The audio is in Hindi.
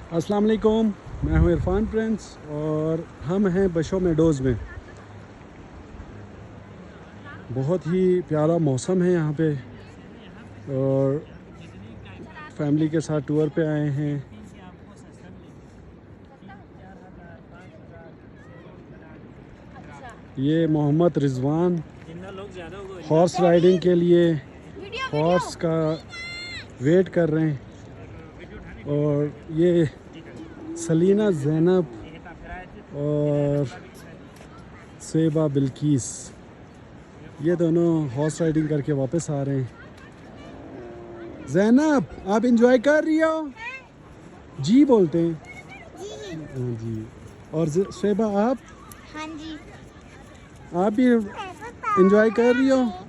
अस्सलाम वालेकुम, मैं हूं इरफान प्रिंस और हम हैं बशो मेडोज़ में। बहुत ही प्यारा मौसम है यहाँ पे और फैमिली के साथ टूर पे आए हैं। ये मोहम्मद रिजवान हॉर्स राइडिंग के लिए हॉर्स का वेट कर रहे हैं और ये सलीना ज़ैनब और सेबा बिल्किस ये दोनों हॉर्स राइडिंग करके वापस आ रहे हैं। ज़ैनब, आप इंजॉय कर रही हो? जी बोलते हैं। हाँ जी। और सेबा, आप? हाँ जी। आप भी इंजॉय कर रही हो?